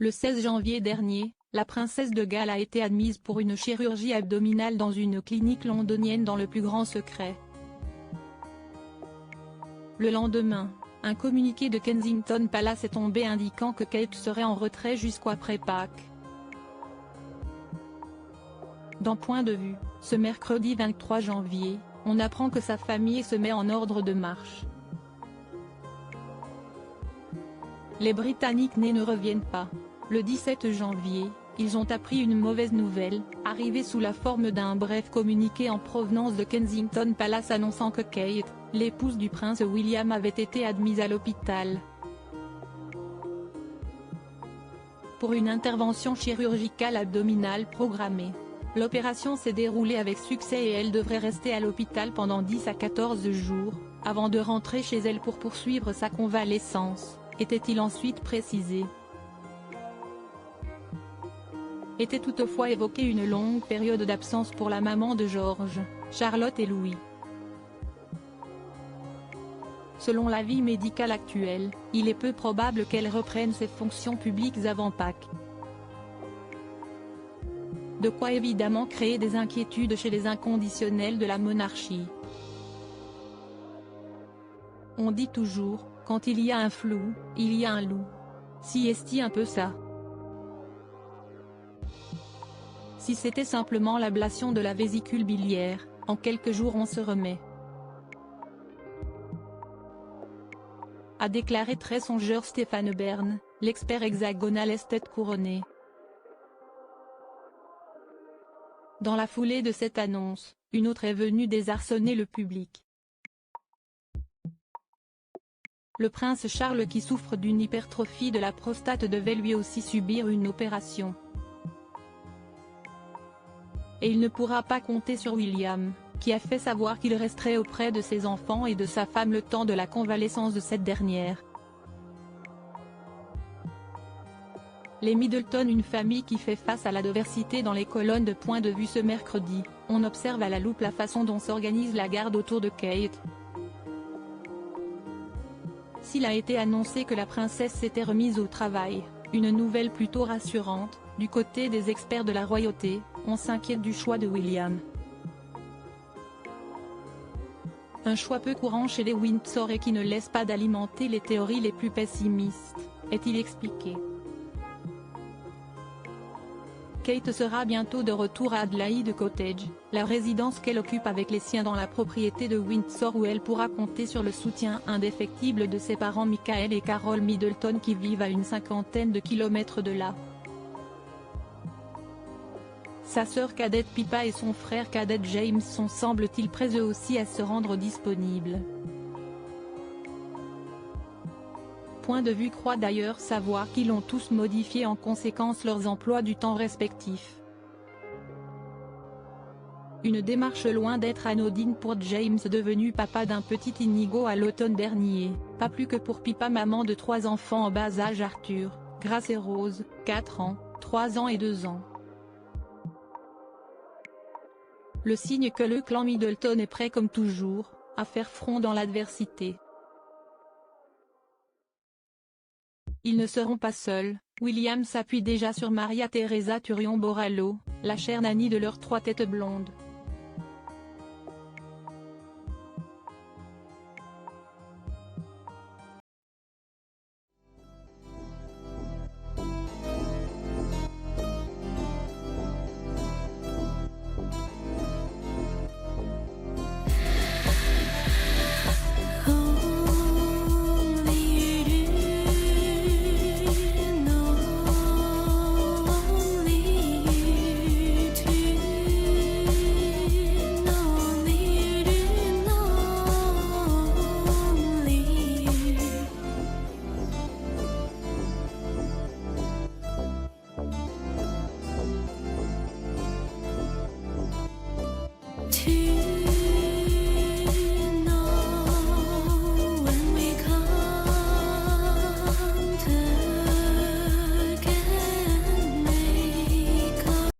Le 16 janvier dernier, la princesse de Galles a été admise pour une chirurgie abdominale dans une clinique londonienne dans le plus grand secret. Le lendemain, un communiqué de Kensington Palace est tombé indiquant que Kate serait en retrait jusqu'après Pâques. Dans Point de vue, ce mercredi 23 janvier, on apprend que sa famille se met en ordre de marche. Les Britanniques ne reviennent pas. Le 17 janvier, ils ont appris une mauvaise nouvelle, arrivée sous la forme d'un bref communiqué en provenance de Kensington Palace annonçant que Kate, l'épouse du prince William, avait été admise à l'hôpital pour une intervention chirurgicale abdominale programmée. L'opération s'est déroulée avec succès et elle devrait rester à l'hôpital pendant 10 à 14 jours, avant de rentrer chez elle pour poursuivre sa convalescence, était-il ensuite précisé. Était toutefois évoquée une longue période d'absence pour la maman de George, Charlotte et Louis. Selon l'avis médical actuel, il est peu probable qu'elle reprenne ses fonctions publiques avant Pâques. De quoi évidemment créer des inquiétudes chez les inconditionnels de la monarchie. On dit toujours, quand il y a un flou, il y a un loup. Si est-il un peu ça? Si c'était simplement l'ablation de la vésicule biliaire, en quelques jours on se remet. A déclaré très songeur Stéphane Bern, l'expert hexagonal esthète couronné. Dans la foulée de cette annonce, une autre est venue désarçonner le public. Le prince Charles, qui souffre d'une hypertrophie de la prostate, devait lui aussi subir une opération. Et il ne pourra pas compter sur William, qui a fait savoir qu'il resterait auprès de ses enfants et de sa femme le temps de la convalescence de cette dernière. Les Middleton, une famille qui fait face à l'adversité dans les colonnes de Point de vue ce mercredi, on observe à la loupe la façon dont s'organise la garde autour de Kate. S'il a été annoncé que la princesse s'était remise au travail, une nouvelle plutôt rassurante, du côté des experts de la royauté, on s'inquiète du choix de William. Un choix peu courant chez les Windsor et qui ne laisse pas d'alimenter les théories les plus pessimistes, est-il expliqué. Kate sera bientôt de retour à Adelaide Cottage, la résidence qu'elle occupe avec les siens dans la propriété de Windsor, où elle pourra compter sur le soutien indéfectible de ses parents Michael et Carol Middleton, qui vivent à une 50aine de kilomètres de là. Sa sœur cadette Pippa et son frère cadet James sont, semble-t-il, prêts eux aussi à se rendre disponibles. Point de vue croit d'ailleurs savoir qu'ils ont tous modifié en conséquence leurs emplois du temps respectifs. Une démarche loin d'être anodine pour James, devenu papa d'un petit Inigo à l'automne dernier, pas plus que pour Pippa, maman de 3 enfants en bas âge, Arthur, Grace et Rose, 4 ans, 3 ans et 2 ans. Le signe que le clan Middleton est prêt comme toujours, à faire front dans l'adversité. Ils ne seront pas seuls, William s'appuie déjà sur Maria Teresa Turion Borallo, la chère nanny de leurs 3 têtes blondes. To